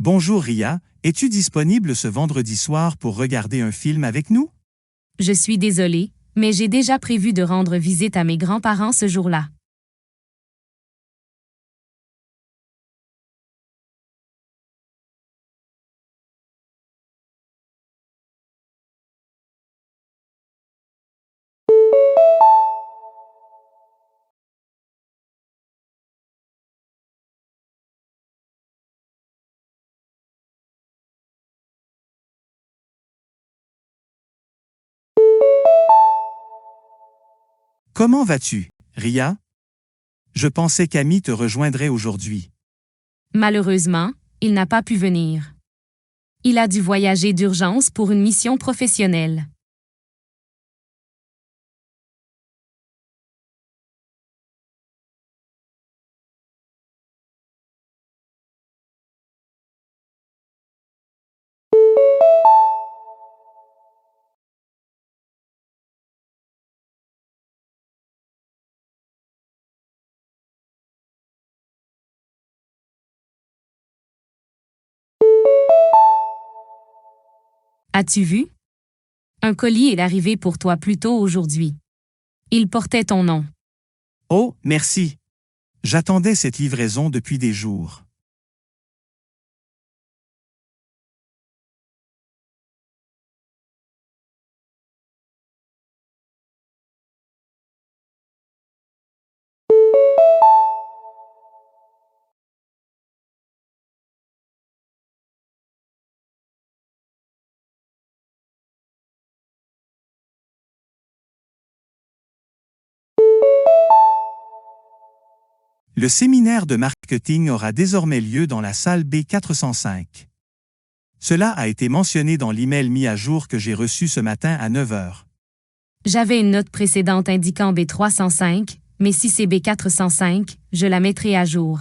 Bonjour Ria, es-tu disponible ce vendredi soir pour regarder un film avec nous? Je suis désolée, mais j'ai déjà prévu de rendre visite à mes grands-parents ce jour-là. Comment vas-tu, Ria? Je pensais qu'Amy te rejoindrait aujourd'hui. Malheureusement, il n'a pas pu venir. Il a dû voyager d'urgence pour une mission professionnelle. As-tu vu? Un colis est arrivé pour toi plus tôt aujourd'hui. Il portait ton nom. Oh, merci. J'attendais cette livraison depuis des jours. Le séminaire de marketing aura désormais lieu dans la salle B405. Cela a été mentionné dans l'email mis à jour que j'ai reçu ce matin à 9 heures. J'avais une note précédente indiquant B305, mais si c'est B405, je la mettrai à jour.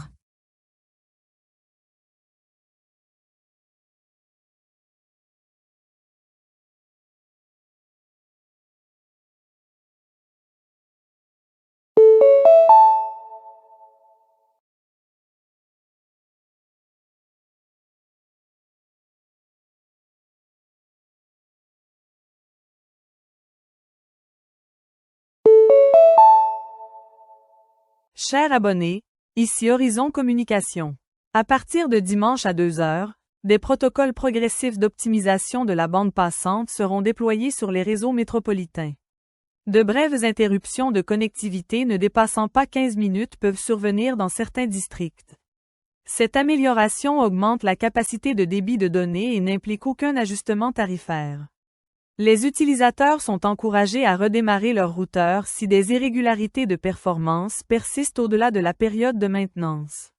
Chers abonnés, ici Horizon Communication. À partir de dimanche à 2 heures, des protocoles progressifs d'optimisation de la bande passante seront déployés sur les réseaux métropolitains. De brèves interruptions de connectivité ne dépassant pas 15 minutes peuvent survenir dans certains districts. Cette amélioration augmente la capacité de débit de données et n'implique aucun ajustement tarifaire. Les utilisateurs sont encouragés à redémarrer leur routeur si des irrégularités de performance persistent au-delà de la période de maintenance.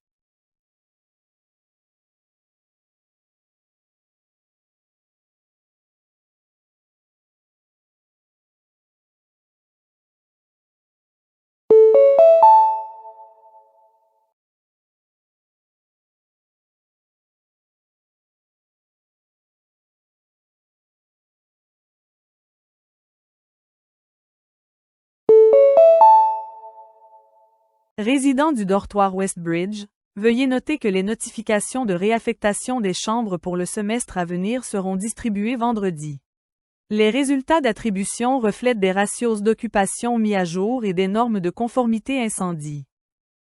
Résidents du dortoir Westbridge, veuillez noter que les notifications de réaffectation des chambres pour le semestre à venir seront distribuées vendredi. Les résultats d'attribution reflètent des ratios d'occupation mis à jour et des normes de conformité incendie.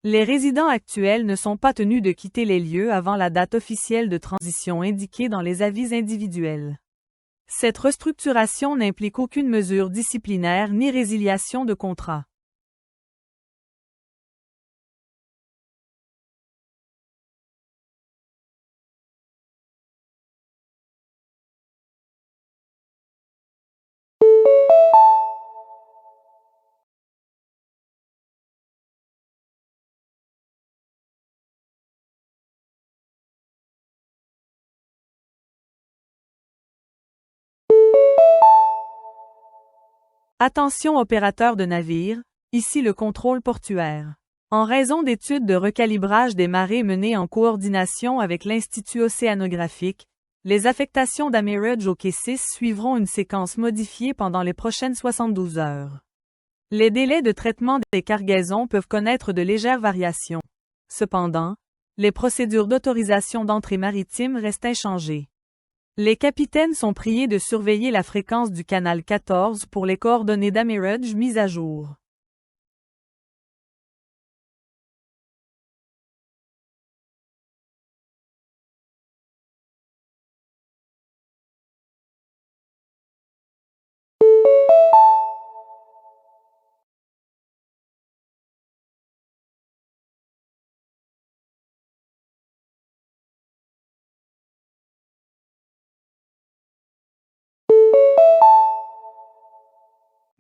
Les résidents actuels ne sont pas tenus de quitter les lieux avant la date officielle de transition indiquée dans les avis individuels. Cette restructuration n'implique aucune mesure disciplinaire ni résiliation de contrat. Attention opérateurs de navires, ici le contrôle portuaire. En raison d'études de recalibrage des marées menées en coordination avec l'Institut océanographique, les affectations d'Amirage au quai 6 suivront une séquence modifiée pendant les prochaines 72 heures. Les délais de traitement des cargaisons peuvent connaître de légères variations. Cependant, les procédures d'autorisation d'entrée maritime restent inchangées. Les capitaines sont priés de surveiller la fréquence du canal 14 pour les coordonnées d'amirage mises à jour.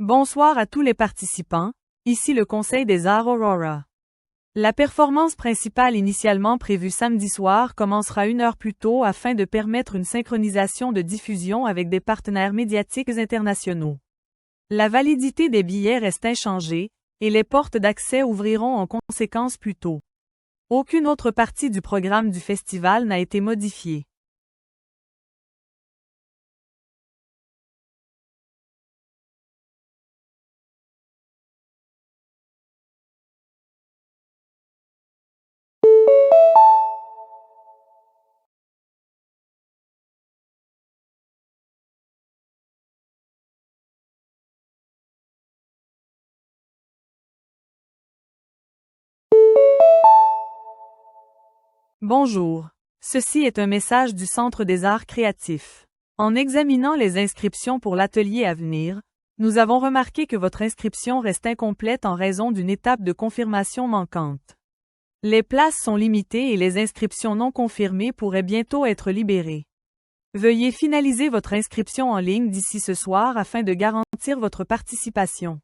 Bonsoir à tous les participants, ici le Conseil des Arts Aurora. La performance principale initialement prévue samedi soir commencera 1 heure plus tôt afin de permettre une synchronisation de diffusion avec des partenaires médiatiques internationaux. La validité des billets reste inchangée, et les portes d'accès ouvriront en conséquence plus tôt. Aucune autre partie du programme du festival n'a été modifiée. Bonjour. Ceci est un message du Centre des Arts créatifs. En examinant les inscriptions pour l'atelier à venir, nous avons remarqué que votre inscription reste incomplète en raison d'une étape de confirmation manquante. Les places sont limitées et les inscriptions non confirmées pourraient bientôt être libérées. Veuillez finaliser votre inscription en ligne d'ici ce soir afin de garantir votre participation.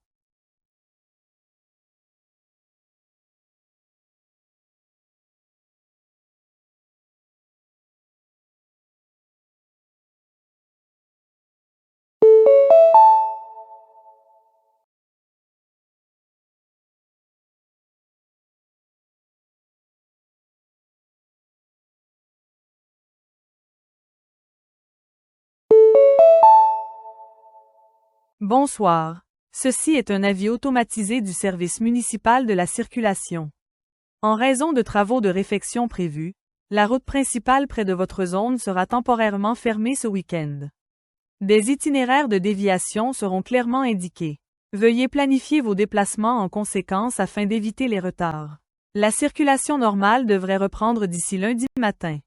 Bonsoir. Ceci est un avis automatisé du service municipal de la circulation. En raison de travaux de réfection prévus, la route principale près de votre zone sera temporairement fermée ce week-end. Des itinéraires de déviation seront clairement indiqués. Veuillez planifier vos déplacements en conséquence afin d'éviter les retards. La circulation normale devrait reprendre d'ici lundi matin.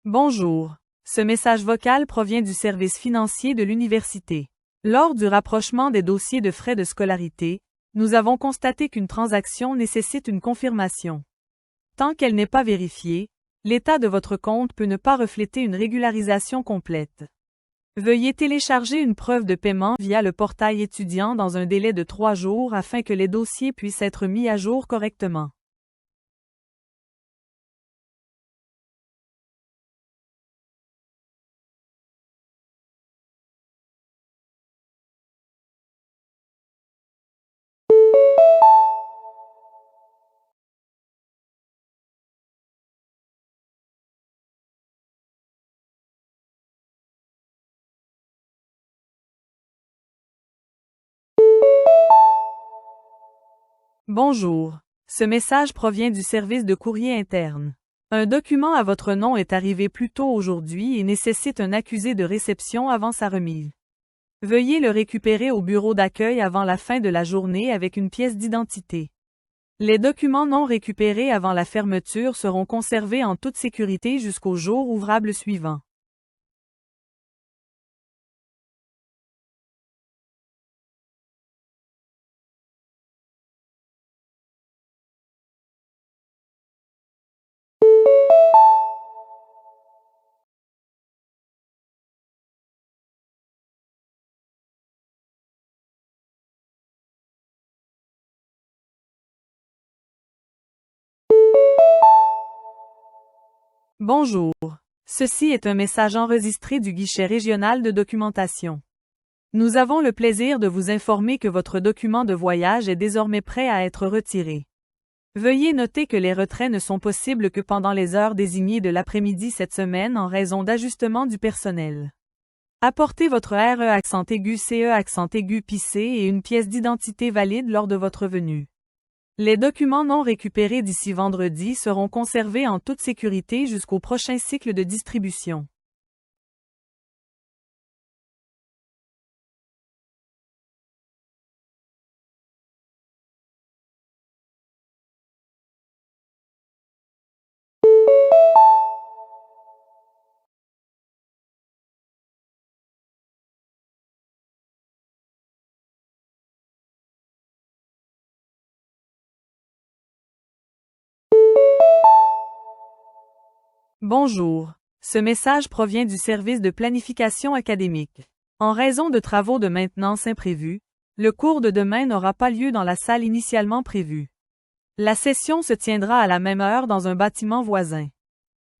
Bonjour. Ce message vocal provient du service financier de l'université. Lors du rapprochement des dossiers de frais de scolarité, nous avons constaté qu'une transaction nécessite une confirmation. Tant qu'elle n'est pas vérifiée, l'état de votre compte peut ne pas refléter une régularisation complète. Veuillez télécharger une preuve de paiement via le portail étudiant dans un délai de 3 jours afin que les dossiers puissent être mis à jour correctement. Bonjour. Ce message provient du service de courrier interne. Un document à votre nom est arrivé plus tôt aujourd'hui et nécessite un accusé de réception avant sa remise. Veuillez le récupérer au bureau d'accueil avant la fin de la journée avec une pièce d'identité. Les documents non récupérés avant la fermeture seront conservés en toute sécurité jusqu'au jour ouvrable suivant. Bonjour. Ceci est un message enregistré du guichet régional de documentation. Nous avons le plaisir de vous informer que votre document de voyage est désormais prêt à être retiré. Veuillez noter que les retraits ne sont possibles que pendant les heures désignées de l'après-midi cette semaine en raison d'ajustements du personnel. Apportez votre RE accent aigu CE accent aigu PIC et une pièce d'identité valide lors de votre venue. Les documents non récupérés d'ici vendredi seront conservés en toute sécurité jusqu'au prochain cycle de distribution. Bonjour. Ce message provient du service de planification académique. En raison de travaux de maintenance imprévus, le cours de demain n'aura pas lieu dans la salle initialement prévue. La session se tiendra à la même heure dans un bâtiment voisin.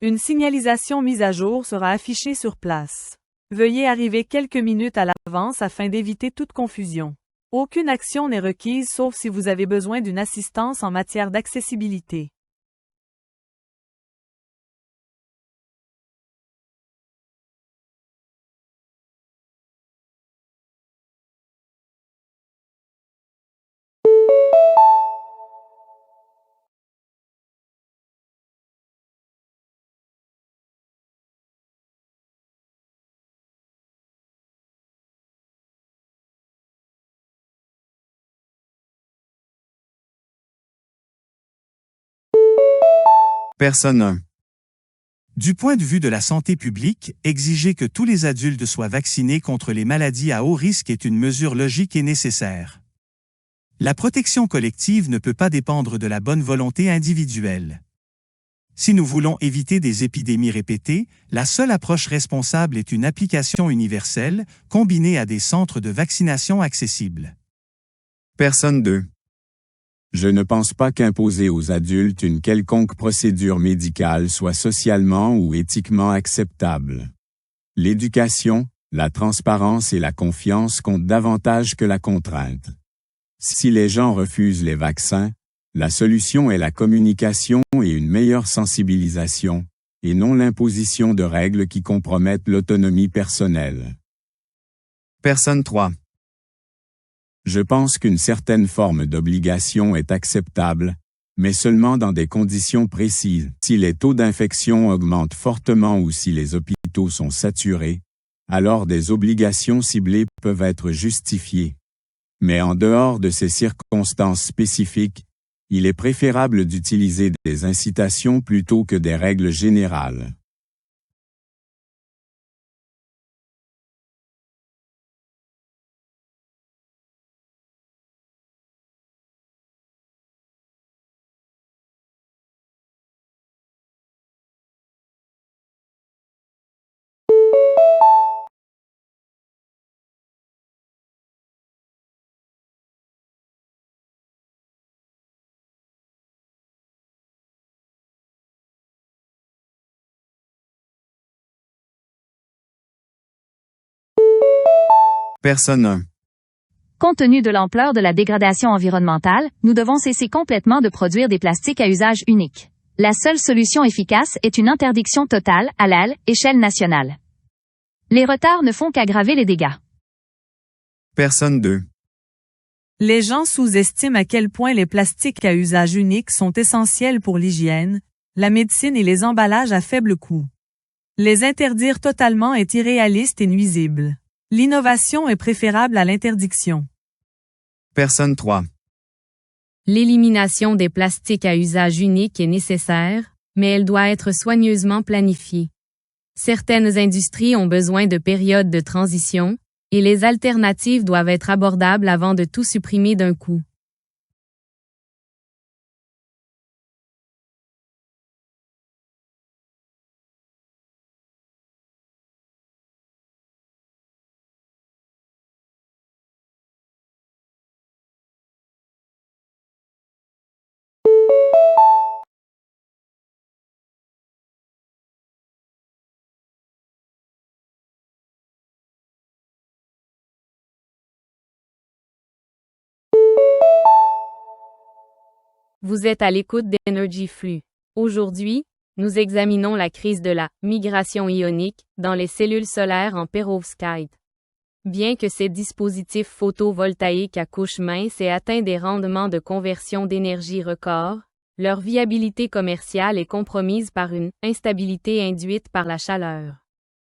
Une signalisation mise à jour sera affichée sur place. Veuillez arriver quelques minutes à l'avance afin d'éviter toute confusion. Aucune action n'est requise sauf si vous avez besoin d'une assistance en matière d'accessibilité. Personne 1. Du point de vue de la santé publique, exiger que tous les adultes soient vaccinés contre les maladies à haut risque est une mesure logique et nécessaire. La protection collective ne peut pas dépendre de la bonne volonté individuelle. Si nous voulons éviter des épidémies répétées, la seule approche responsable est une application universelle, combinée à des centres de vaccination accessibles. Personne 2. Je ne pense pas qu'imposer aux adultes une quelconque procédure médicale soit socialement ou éthiquement acceptable. L'éducation, la transparence et la confiance comptent davantage que la contrainte. Si les gens refusent les vaccins, la solution est la communication et une meilleure sensibilisation, et non l'imposition de règles qui compromettent l'autonomie personnelle. Personne 3. Je pense qu'une certaine forme d'obligation est acceptable, mais seulement dans des conditions précises. Si les taux d'infection augmentent fortement ou si les hôpitaux sont saturés, alors des obligations ciblées peuvent être justifiées. Mais en dehors de ces circonstances spécifiques, il est préférable d'utiliser des incitations plutôt que des règles générales. Personne 1. Compte tenu de l'ampleur de la dégradation environnementale, nous devons cesser complètement de produire des plastiques à usage unique. La seule solution efficace est une interdiction totale, à l'échelle nationale. Les retards ne font qu'aggraver les dégâts. Personne 2. Les gens sous-estiment à quel point les plastiques à usage unique sont essentiels pour l'hygiène, la médecine et les emballages à faible coût. Les interdire totalement est irréaliste et nuisible. L'innovation est préférable à l'interdiction. Personne 3. L'élimination des plastiques à usage unique est nécessaire, mais elle doit être soigneusement planifiée. Certaines industries ont besoin de périodes de transition, et les alternatives doivent être abordables avant de tout supprimer d'un coup. Vous êtes à l'écoute d'Energy Flux. Aujourd'hui, nous examinons la crise de la migration ionique dans les cellules solaires en perovskite. Bien que ces dispositifs photovoltaïques à couche mince aient atteint des rendements de conversion d'énergie records, leur viabilité commerciale est compromise par une instabilité induite par la chaleur.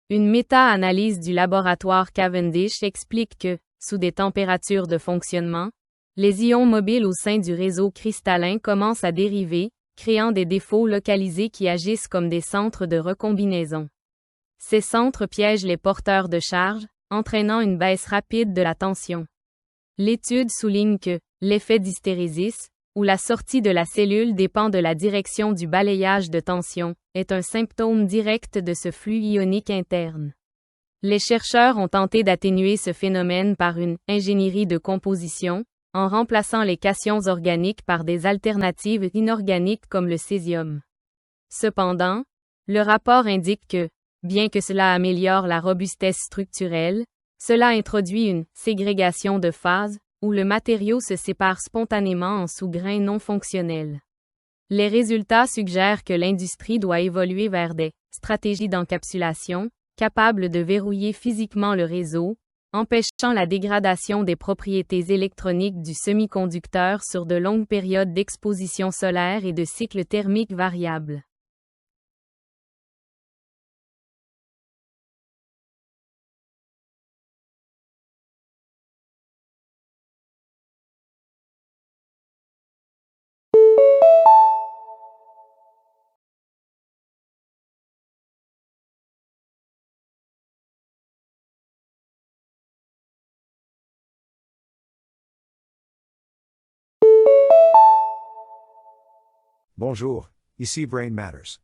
Une méta-analyse du laboratoire Cavendish explique que, sous des températures de fonctionnement, les ions mobiles au sein du réseau cristallin commencent à dériver, créant des défauts localisés qui agissent comme des centres de recombinaison. Ces centres piègent les porteurs de charge, entraînant une baisse rapide de la tension. L'étude souligne que l'effet d'hystérésis, où la sortie de la cellule dépend de la direction du balayage de tension, est un symptôme direct de ce flux ionique interne. Les chercheurs ont tenté d'atténuer ce phénomène par une ingénierie de composition, en remplaçant les cations organiques par des alternatives inorganiques comme le césium. Cependant, le rapport indique que, bien que cela améliore la robustesse structurelle, cela introduit une ségrégation de phase, où le matériau se sépare spontanément en sous-grains non fonctionnels. Les résultats suggèrent que l'industrie doit évoluer vers des stratégies d'encapsulation, capables de verrouiller physiquement le réseau, empêchant la dégradation des propriétés électroniques du semi-conducteur sur de longues périodes d'exposition solaire et de cycles thermiques variables. Bonjour, ici Brain Matters.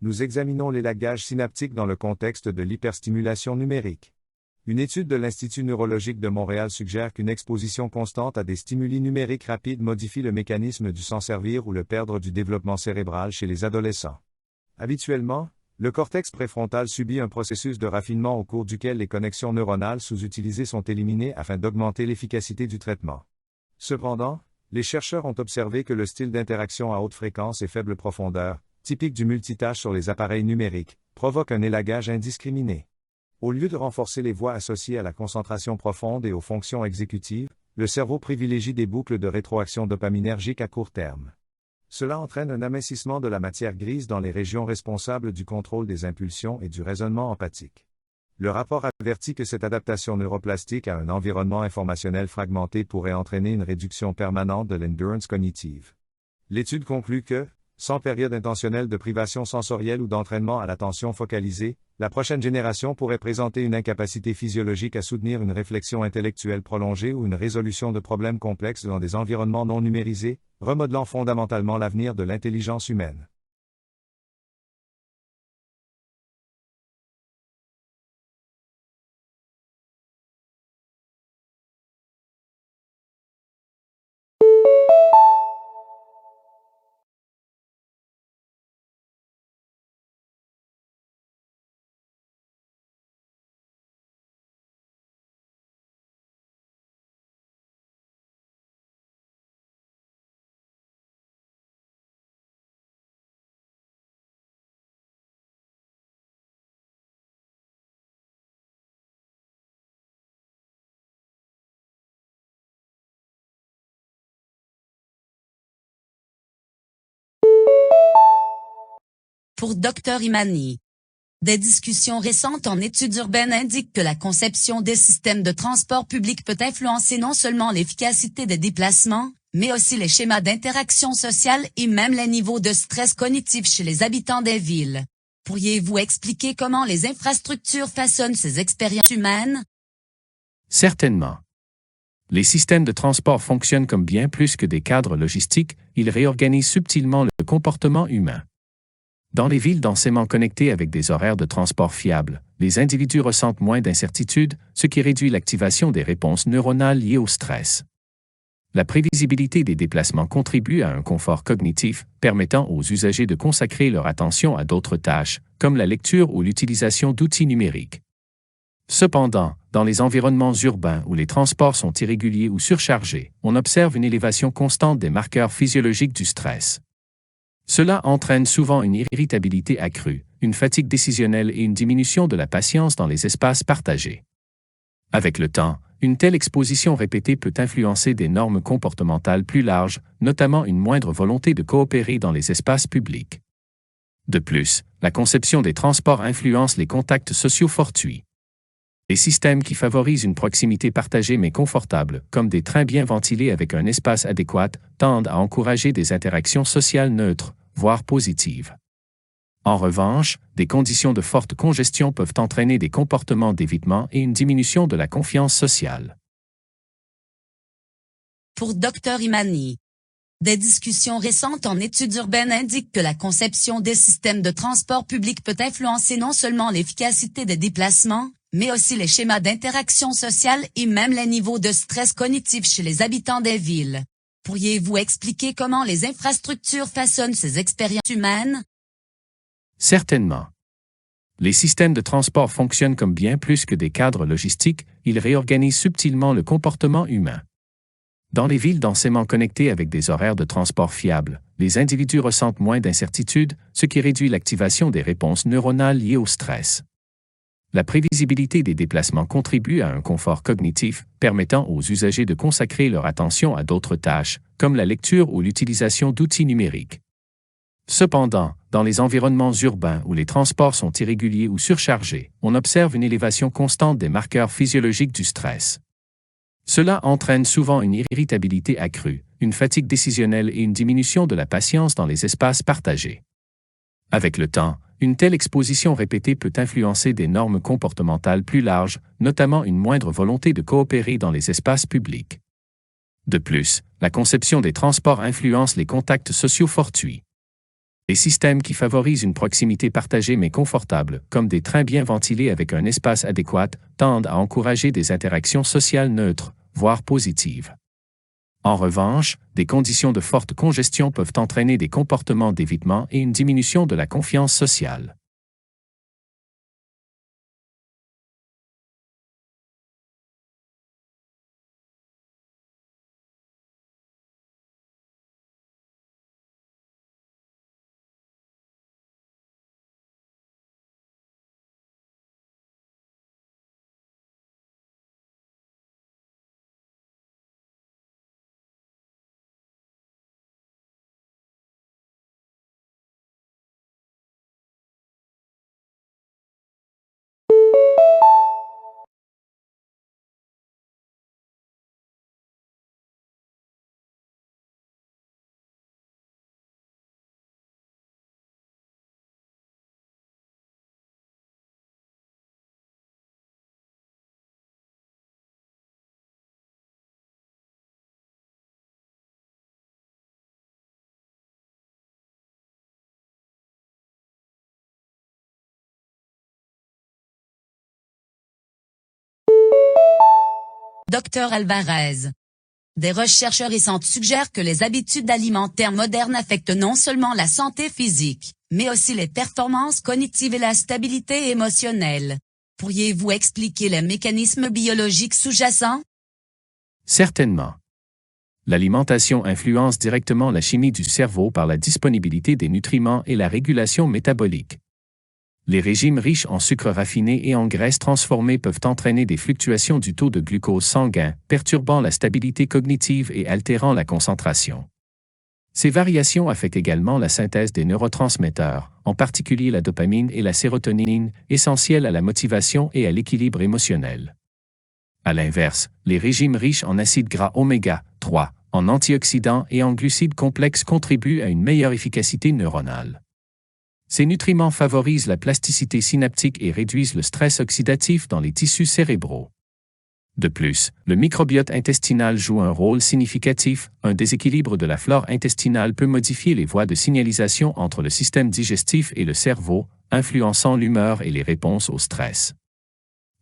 Nous examinons l'élagage synaptique dans le contexte de l'hyperstimulation numérique. Une étude de l'Institut neurologique de Montréal suggère qu'une exposition constante à des stimuli numériques rapides modifie le mécanisme du s'en servir ou le perdre du développement cérébral chez les adolescents. Habituellement, le cortex préfrontal subit un processus de raffinement au cours duquel les connexions neuronales sous-utilisées sont éliminées afin d'augmenter l'efficacité du traitement. Cependant, les chercheurs ont observé que le style d'interaction à haute fréquence et faible profondeur, typique du multitâche sur les appareils numériques, provoque un élagage indiscriminé. Au lieu de renforcer les voies associées à la concentration profonde et aux fonctions exécutives, le cerveau privilégie des boucles de rétroaction dopaminergique à court terme. Cela entraîne un amincissement de la matière grise dans les régions responsables du contrôle des impulsions et du raisonnement empathique. Le rapport avertit que cette adaptation neuroplastique à un environnement informationnel fragmenté pourrait entraîner une réduction permanente de l'endurance cognitive. L'étude conclut que, sans période intentionnelle de privation sensorielle ou d'entraînement à l'attention focalisée, la prochaine génération pourrait présenter une incapacité physiologique à soutenir une réflexion intellectuelle prolongée ou une résolution de problèmes complexes dans des environnements non numérisés, remodelant fondamentalement l'avenir de l'intelligence humaine. Pour Dr Imani. Des discussions récentes en études urbaines indiquent que la conception des systèmes de transport public peut influencer non seulement l'efficacité des déplacements, mais aussi les schémas d'interaction sociale et même les niveaux de stress cognitif chez les habitants des villes. Pourriez-vous expliquer comment les infrastructures façonnent ces expériences humaines? Certainement. Les systèmes de transport fonctionnent comme bien plus que des cadres logistiques, ils réorganisent subtilement le comportement humain. Dans les villes densément connectées avec des horaires de transport fiables, les individus ressentent moins d'incertitude, ce qui réduit l'activation des réponses neuronales liées au stress. La prévisibilité des déplacements contribue à un confort cognitif, permettant aux usagers de consacrer leur attention à d'autres tâches, comme la lecture ou l'utilisation d'outils numériques. Cependant, dans les environnements urbains où les transports sont irréguliers ou surchargés, on observe une élévation constante des marqueurs physiologiques du stress. Cela entraîne souvent une irritabilité accrue, une fatigue décisionnelle et une diminution de la patience dans les espaces partagés. Avec le temps, une telle exposition répétée peut influencer des normes comportementales plus larges, notamment une moindre volonté de coopérer dans les espaces publics. De plus, la conception des transports influence les contacts sociaux fortuits. Les systèmes qui favorisent une proximité partagée mais confortable, comme des trains bien ventilés avec un espace adéquat, tendent à encourager des interactions sociales neutres, voire positives. En revanche, des conditions de forte congestion peuvent entraîner des comportements d'évitement et une diminution de la confiance sociale. Pour Dr Imani, des discussions récentes en études urbaines indiquent que la conception des systèmes de transport public peut influencer non seulement l'efficacité des déplacements, mais aussi les schémas d'interaction sociale et même les niveaux de stress cognitif chez les habitants des villes. Pourriez-vous expliquer comment les infrastructures façonnent ces expériences humaines? Certainement. Les systèmes de transport fonctionnent comme bien plus que des cadres logistiques, ils réorganisent subtilement le comportement humain. Dans les villes densément connectées avec des horaires de transport fiables, les individus ressentent moins d'incertitude, ce qui réduit l'activation des réponses neuronales liées au stress. La prévisibilité des déplacements contribue à un confort cognitif, permettant aux usagers de consacrer leur attention à d'autres tâches, comme la lecture ou l'utilisation d'outils numériques. Cependant, dans les environnements urbains où les transports sont irréguliers ou surchargés, on observe une élévation constante des marqueurs physiologiques du stress. Cela entraîne souvent une irritabilité accrue, une fatigue décisionnelle et une diminution de la patience dans les espaces partagés. Avec le temps, une telle exposition répétée peut influencer des normes comportementales plus larges, notamment une moindre volonté de coopérer dans les espaces publics. De plus, la conception des transports influence les contacts sociaux fortuits. Les systèmes qui favorisent une proximité partagée mais confortable, comme des trains bien ventilés avec un espace adéquat, tendent à encourager des interactions sociales neutres, voire positives. En revanche, des conditions de forte congestion peuvent entraîner des comportements d'évitement et une diminution de la confiance sociale. Dr Alvarez. Des recherches récentes suggèrent que les habitudes alimentaires modernes affectent non seulement la santé physique, mais aussi les performances cognitives et la stabilité émotionnelle. Pourriez-vous expliquer les mécanismes biologiques sous-jacents? Certainement. L'alimentation influence directement la chimie du cerveau par la disponibilité des nutriments et la régulation métabolique. Les régimes riches en sucres raffinés et en graisses transformées peuvent entraîner des fluctuations du taux de glucose sanguin, perturbant la stabilité cognitive et altérant la concentration. Ces variations affectent également la synthèse des neurotransmetteurs, en particulier la dopamine et la sérotonine, essentielles à la motivation et à l'équilibre émotionnel. À l'inverse, les régimes riches en acides gras oméga 3, en antioxydants et en glucides complexes contribuent à une meilleure efficacité neuronale. Ces nutriments favorisent la plasticité synaptique et réduisent le stress oxydatif dans les tissus cérébraux. De plus, le microbiote intestinal joue un rôle significatif. Un déséquilibre de la flore intestinale peut modifier les voies de signalisation entre le système digestif et le cerveau, influençant l'humeur et les réponses au stress.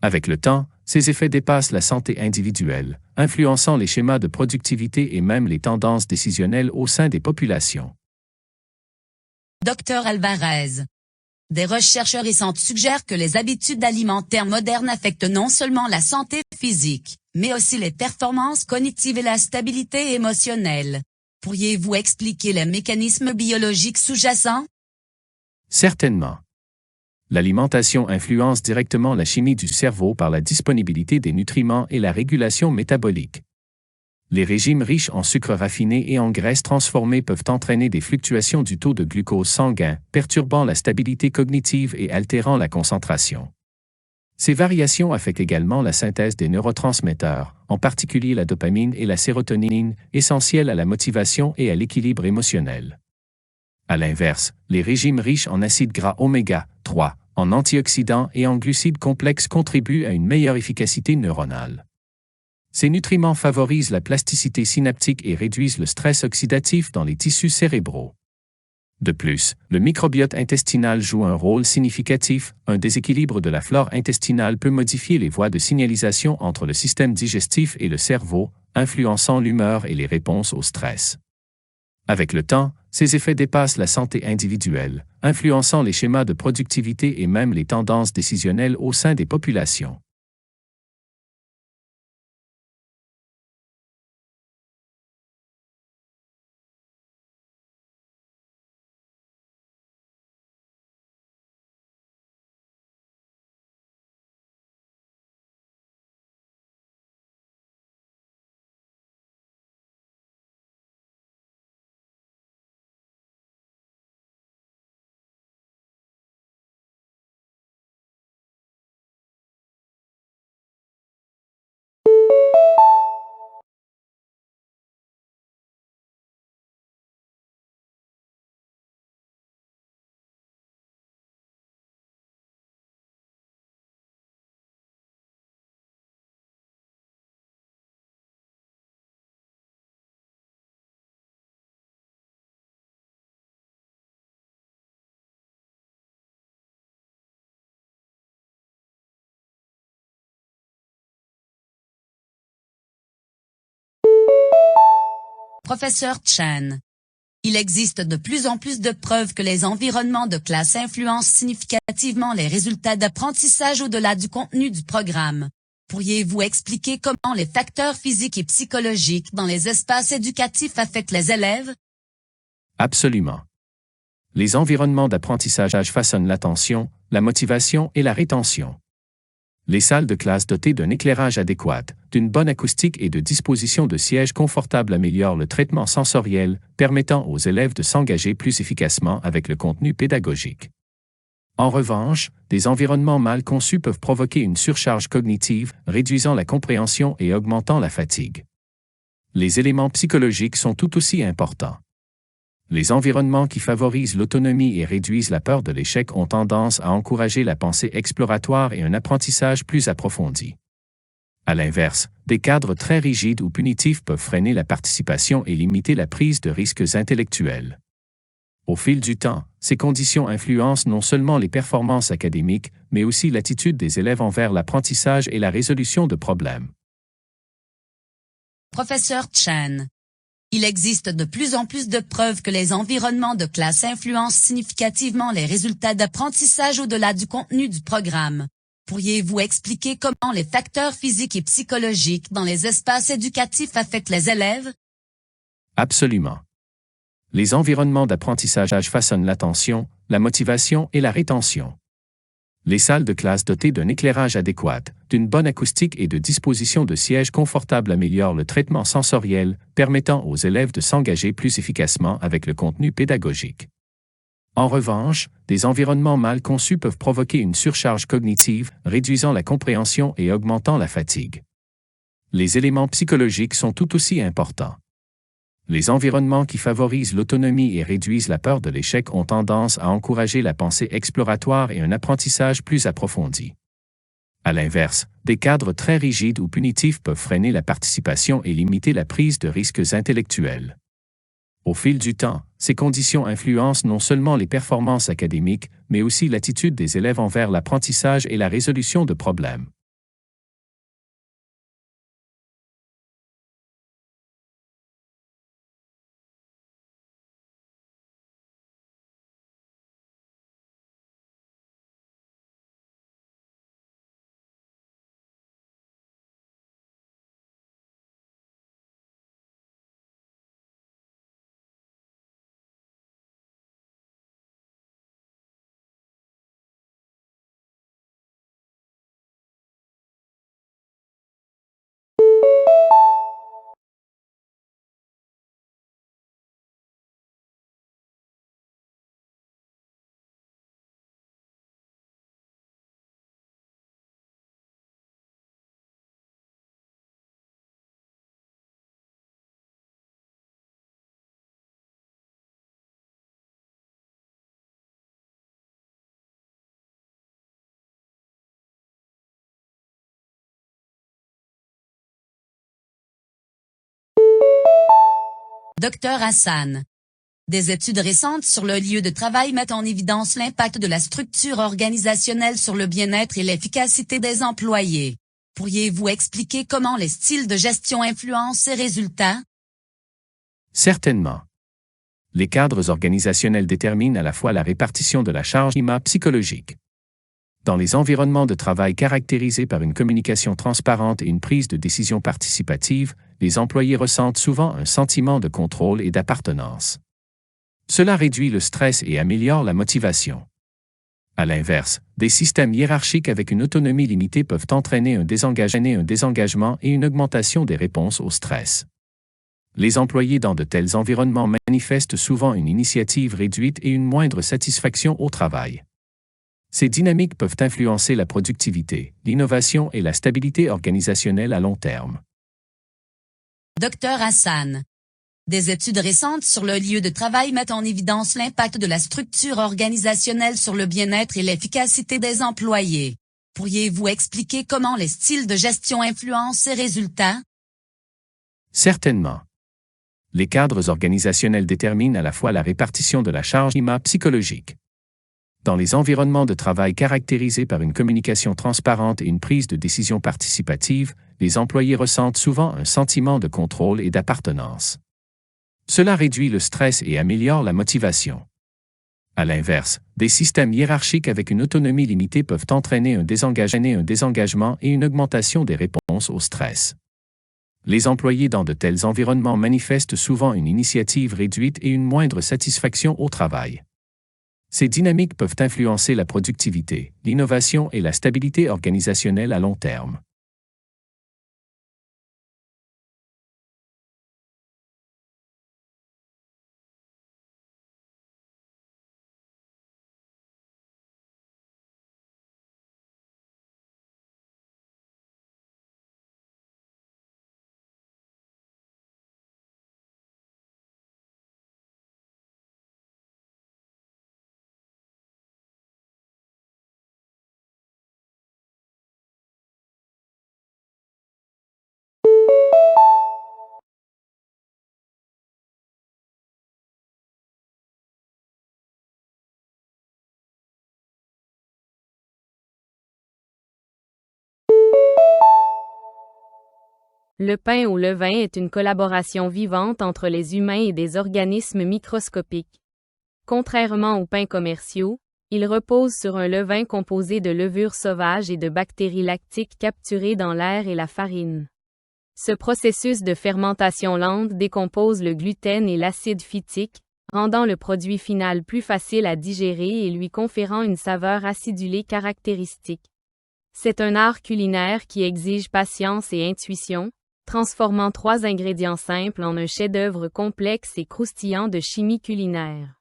Avec le temps, ces effets dépassent la santé individuelle, influençant les schémas de productivité et même les tendances décisionnelles au sein des populations. Dr Alvarez. Des recherches récentes suggèrent que les habitudes alimentaires modernes affectent non seulement la santé physique, mais aussi les performances cognitives et la stabilité émotionnelle. Pourriez-vous expliquer les mécanismes biologiques sous-jacents? Certainement. L'alimentation influence directement la chimie du cerveau par la disponibilité des nutriments et la régulation métabolique. Les régimes riches en sucres raffinés et en graisses transformées peuvent entraîner des fluctuations du taux de glucose sanguin, perturbant la stabilité cognitive et altérant la concentration. Ces variations affectent également la synthèse des neurotransmetteurs, en particulier la dopamine et la sérotonine, essentielles à la motivation et à l'équilibre émotionnel. À l'inverse, les régimes riches en acides gras oméga 3, en antioxydants et en glucides complexes contribuent à une meilleure efficacité neuronale. Ces nutriments favorisent la plasticité synaptique et réduisent le stress oxydatif dans les tissus cérébraux. De plus, le microbiote intestinal joue un rôle significatif. Un déséquilibre de la flore intestinale peut modifier les voies de signalisation entre le système digestif et le cerveau, influençant l'humeur et les réponses au stress. Avec le temps, ces effets dépassent la santé individuelle, influençant les schémas de productivité et même les tendances décisionnelles au sein des populations. Professeur Chan. Il existe de plus en plus de preuves que les environnements de classe influencent significativement les résultats d'apprentissage au-delà du contenu du programme. Pourriez-vous expliquer comment les facteurs physiques et psychologiques dans les espaces éducatifs affectent les élèves? Absolument. Les environnements d'apprentissage façonnent l'attention, la motivation et la rétention. Les salles de classe dotées d'un éclairage adéquat, d'une bonne acoustique et de dispositions de sièges confortables améliorent le traitement sensoriel, permettant aux élèves de s'engager plus efficacement avec le contenu pédagogique. En revanche, des environnements mal conçus peuvent provoquer une surcharge cognitive, réduisant la compréhension et augmentant la fatigue. Les éléments psychologiques sont tout aussi importants. Les environnements qui favorisent l'autonomie et réduisent la peur de l'échec ont tendance à encourager la pensée exploratoire et un apprentissage plus approfondi. À l'inverse, des cadres très rigides ou punitifs peuvent freiner la participation et limiter la prise de risques intellectuels. Au fil du temps, ces conditions influencent non seulement les performances académiques, mais aussi l'attitude des élèves envers l'apprentissage et la résolution de problèmes. Professeur Chan. Il existe de plus en plus de preuves que les environnements de classe influencent significativement les résultats d'apprentissage au-delà du contenu du programme. Pourriez-vous expliquer comment les facteurs physiques et psychologiques dans les espaces éducatifs affectent les élèves? Absolument. Les environnements d'apprentissage façonnent l'attention, la motivation et la rétention. Les salles de classe dotées d'un éclairage adéquat, d'une bonne acoustique et de dispositions de sièges confortables améliorent le traitement sensoriel, permettant aux élèves de s'engager plus efficacement avec le contenu pédagogique. En revanche, des environnements mal conçus peuvent provoquer une surcharge cognitive, réduisant la compréhension et augmentant la fatigue. Les éléments psychologiques sont tout aussi importants. Les environnements qui favorisent l'autonomie et réduisent la peur de l'échec ont tendance à encourager la pensée exploratoire et un apprentissage plus approfondi. À l'inverse, des cadres très rigides ou punitifs peuvent freiner la participation et limiter la prise de risques intellectuels. Au fil du temps, ces conditions influencent non seulement les performances académiques, mais aussi l'attitude des élèves envers l'apprentissage et la résolution de problèmes. Dr Hassan. Des études récentes sur le lieu de travail mettent en évidence l'impact de la structure organisationnelle sur le bien-être et l'efficacité des employés. Pourriez-vous expliquer comment les styles de gestion influencent ces résultats? Certainement. Les cadres organisationnels déterminent à la fois la répartition de la charge climat psychologique. Dans les environnements de travail caractérisés par une communication transparente et une prise de décision participative, les employés ressentent souvent un sentiment de contrôle et d'appartenance. Cela réduit le stress et améliore la motivation. À l'inverse, des systèmes hiérarchiques avec une autonomie limitée peuvent entraîner un désengagement et une augmentation des réponses au stress. Les employés dans de tels environnements manifestent souvent une initiative réduite et une moindre satisfaction au travail. Ces dynamiques peuvent influencer la productivité, l'innovation et la stabilité organisationnelle à long terme. Dr Hassan. Des études récentes sur le lieu de travail mettent en évidence l'impact de la structure organisationnelle sur le bien-être et l'efficacité des employés. Pourriez-vous expliquer comment les styles de gestion influencent ces résultats? Certainement. Les cadres organisationnels déterminent à la fois la répartition de la charge climat psychologique. Dans les environnements de travail caractérisés par une communication transparente et une prise de décision participative, les employés ressentent souvent un sentiment de contrôle et d'appartenance. Cela réduit le stress et améliore la motivation. À l'inverse, des systèmes hiérarchiques avec une autonomie limitée peuvent entraîner un désengagement et une augmentation des réponses au stress. Les employés dans de tels environnements manifestent souvent une initiative réduite et une moindre satisfaction au travail. Ces dynamiques peuvent influencer la productivité, l'innovation et la stabilité organisationnelle à long terme. Le pain au levain est une collaboration vivante entre les humains et des organismes microscopiques. Contrairement aux pains commerciaux, il repose sur un levain composé de levures sauvages et de bactéries lactiques capturées dans l'air et la farine. Ce processus de fermentation lente décompose le gluten et l'acide phytique, rendant le produit final plus facile à digérer et lui conférant une saveur acidulée caractéristique. C'est un art culinaire qui exige patience et intuition, transformant 3 ingrédients simples en un chef-d'œuvre complexe et croustillant de chimie culinaire.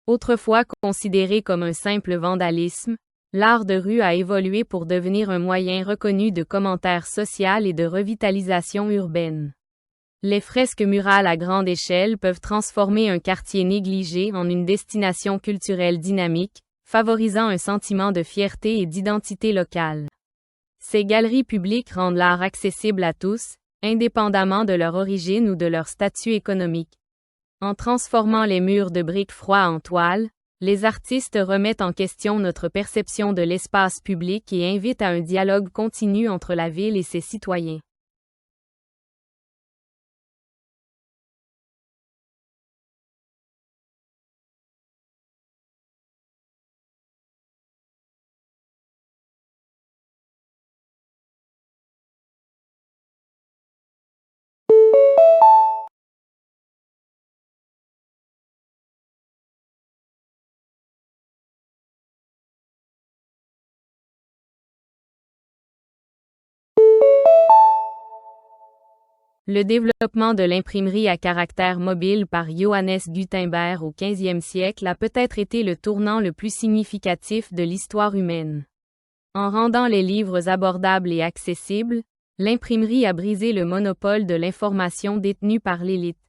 Autrefois considéré comme un simple vandalisme, l'art de rue a évolué pour devenir un moyen reconnu de commentaire social et de revitalisation urbaine. Les fresques murales à grande échelle peuvent transformer un quartier négligé en une destination culturelle dynamique, favorisant un sentiment de fierté et d'identité locale. Ces galeries publiques rendent l'art accessible à tous, indépendamment de leur origine ou de leur statut économique. En transformant les murs de briques froids en toile, les artistes remettent en question notre perception de l'espace public et invitent à un dialogue continu entre la ville et ses citoyens. Le développement de l'imprimerie à caractère mobile par Johannes Gutenberg au XVe siècle a peut-être été le tournant le plus significatif de l'histoire humaine. En rendant les livres abordables et accessibles, l'imprimerie a brisé le monopole de l'information détenu par l'élite.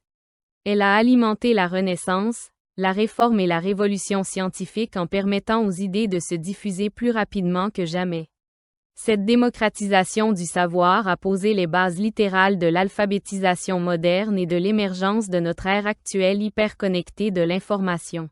Elle a alimenté la Renaissance, la Réforme et la Révolution scientifique en permettant aux idées de se diffuser plus rapidement que jamais. Cette démocratisation du savoir a posé les bases littérales de l'alphabétisation moderne et de l'émergence de notre ère actuelle hyperconnectée de l'information.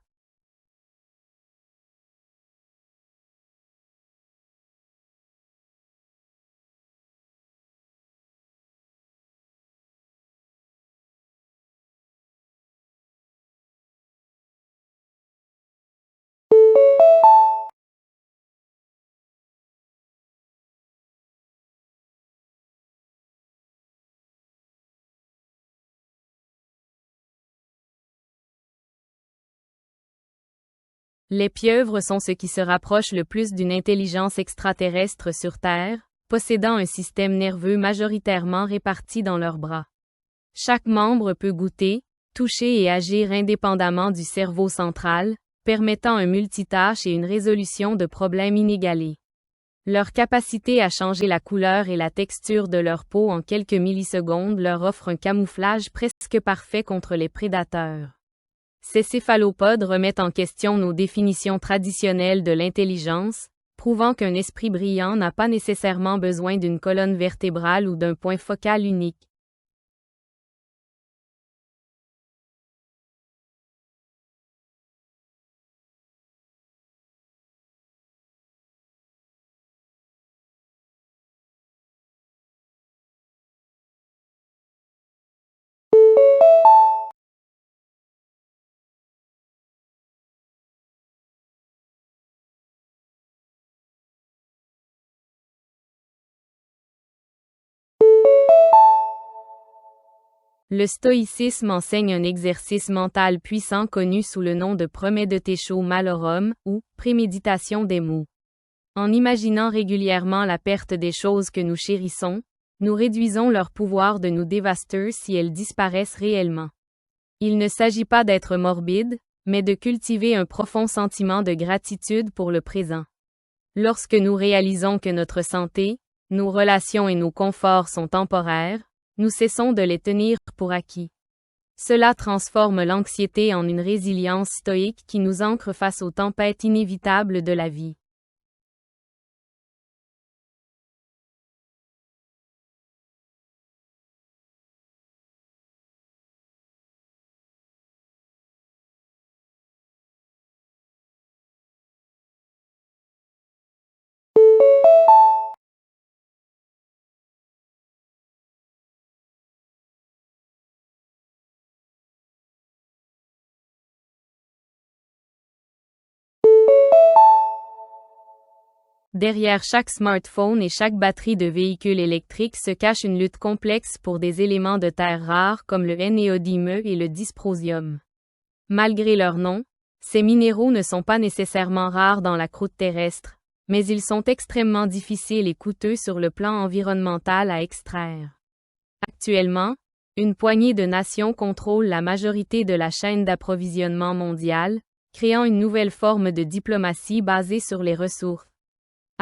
Les pieuvres sont ce qui se rapproche le plus d'une intelligence extraterrestre sur Terre, possédant un système nerveux majoritairement réparti dans leurs bras. Chaque membre peut goûter, toucher et agir indépendamment du cerveau central, permettant un multitâche et une résolution de problèmes inégalés. Leur capacité à changer la couleur et la texture de leur peau en quelques millisecondes leur offre un camouflage presque parfait contre les prédateurs. Ces céphalopodes remettent en question nos définitions traditionnelles de l'intelligence, prouvant qu'un esprit brillant n'a pas nécessairement besoin d'une colonne vertébrale ou d'un point focal unique. Le stoïcisme enseigne un exercice mental puissant connu sous le nom de premeditatio malorum, ou préméditation des maux. En imaginant régulièrement la perte des choses que nous chérissons, nous réduisons leur pouvoir de nous dévaster si elles disparaissent réellement. Il ne s'agit pas d'être morbide, mais de cultiver un profond sentiment de gratitude pour le présent. Lorsque nous réalisons que notre santé, nos relations et nos conforts sont temporaires, nous cessons de les tenir pour acquis. Cela transforme l'anxiété en une résilience stoïque qui nous ancre face aux tempêtes inévitables de la vie. Derrière chaque smartphone et chaque batterie de véhicule électrique se cache une lutte complexe pour des éléments de terre rares comme le néodyme et le dysprosium. Malgré leur nom, ces minéraux ne sont pas nécessairement rares dans la croûte terrestre, mais ils sont extrêmement difficiles et coûteux sur le plan environnemental à extraire. Actuellement, une poignée de nations contrôle la majorité de la chaîne d'approvisionnement mondiale, créant une nouvelle forme de diplomatie basée sur les ressources.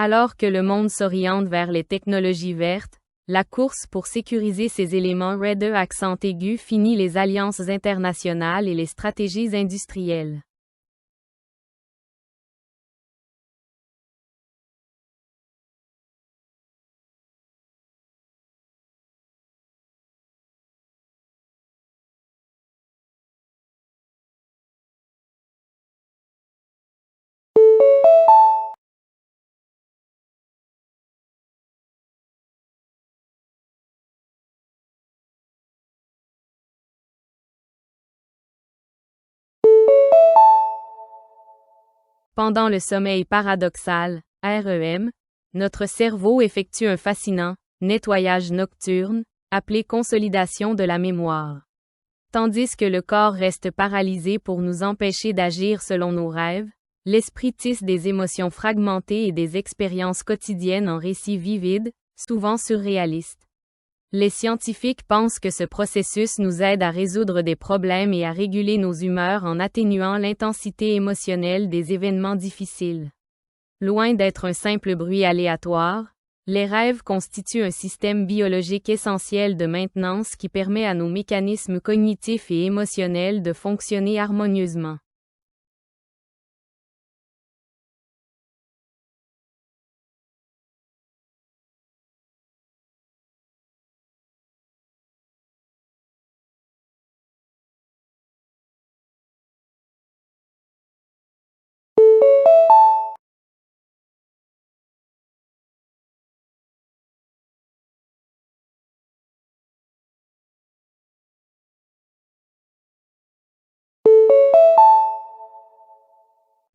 Alors que le monde s'oriente vers les technologies vertes, la course pour sécuriser ces éléments Red accent aigu finit les alliances internationales et les stratégies industrielles. Pendant le sommeil paradoxal, REM, notre cerveau effectue un fascinant nettoyage nocturne, appelé consolidation de la mémoire. Tandis que le corps reste paralysé pour nous empêcher d'agir selon nos rêves, l'esprit tisse des émotions fragmentées et des expériences quotidiennes en récits vivides, souvent surréalistes. Les scientifiques pensent que ce processus nous aide à résoudre des problèmes et à réguler nos humeurs en atténuant l'intensité émotionnelle des événements difficiles. Loin d'être un simple bruit aléatoire, les rêves constituent un système biologique essentiel de maintenance qui permet à nos mécanismes cognitifs et émotionnels de fonctionner harmonieusement.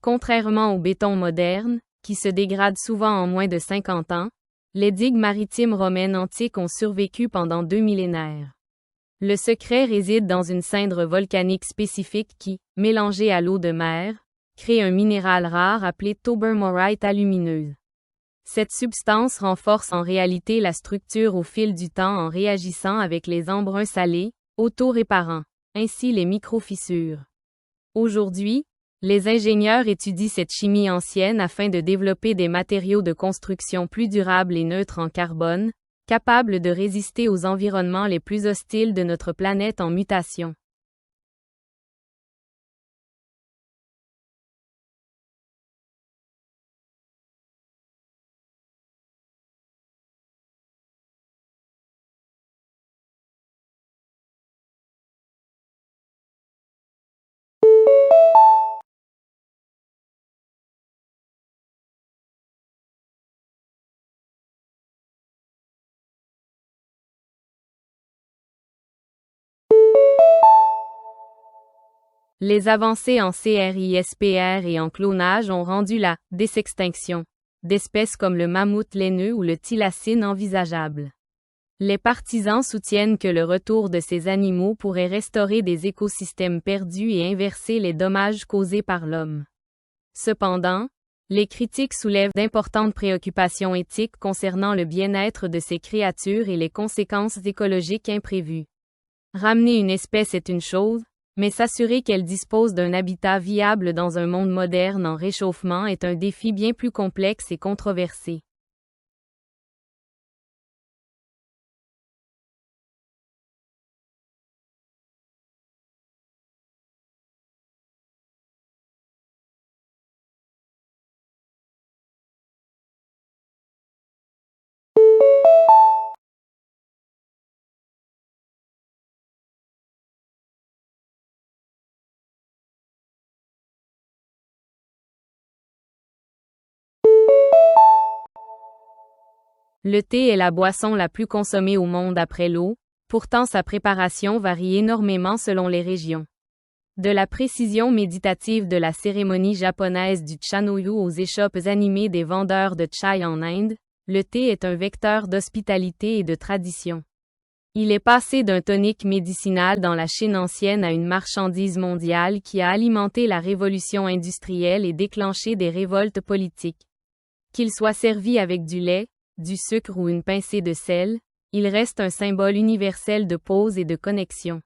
Contrairement au béton moderne, qui se dégrade souvent en moins de 50 ans, les digues maritimes romaines antiques ont survécu pendant 2 millénaires. Le secret réside dans une cindre volcanique spécifique qui, mélangée à l'eau de mer, crée un minéral rare appelé tobermorite alumineuse. Cette substance renforce en réalité la structure au fil du temps en réagissant avec les embruns salés, auto-réparant ainsi les micro-fissures. Aujourd'hui, les ingénieurs étudient cette chimie ancienne afin de développer des matériaux de construction plus durables et neutres en carbone, capables de résister aux environnements les plus hostiles de notre planète en mutation. Les avancées en CRISPR et en clonage ont rendu la désextinction d'espèces comme le mammouth laineux ou le thylacine envisageable. Les partisans soutiennent que le retour de ces animaux pourrait restaurer des écosystèmes perdus et inverser les dommages causés par l'homme. Cependant, les critiques soulèvent d'importantes préoccupations éthiques concernant le bien-être de ces créatures et les conséquences écologiques imprévues. Ramener une espèce est une chose, mais s'assurer qu'elle dispose d'un habitat viable dans un monde moderne en réchauffement est un défi bien plus complexe et controversé. Le thé est la boisson la plus consommée au monde après l'eau, pourtant sa préparation varie énormément selon les régions. De la précision méditative de la cérémonie japonaise du Chanoyu aux échoppes animées des vendeurs de chai en Inde, le thé est un vecteur d'hospitalité et de tradition. Il est passé d'un tonique médicinal dans la Chine ancienne à une marchandise mondiale qui a alimenté la révolution industrielle et déclenché des révoltes politiques. Qu'il soit servi avec du lait, du sucre ou une pincée de sel, il reste un symbole universel de pause et de connexion.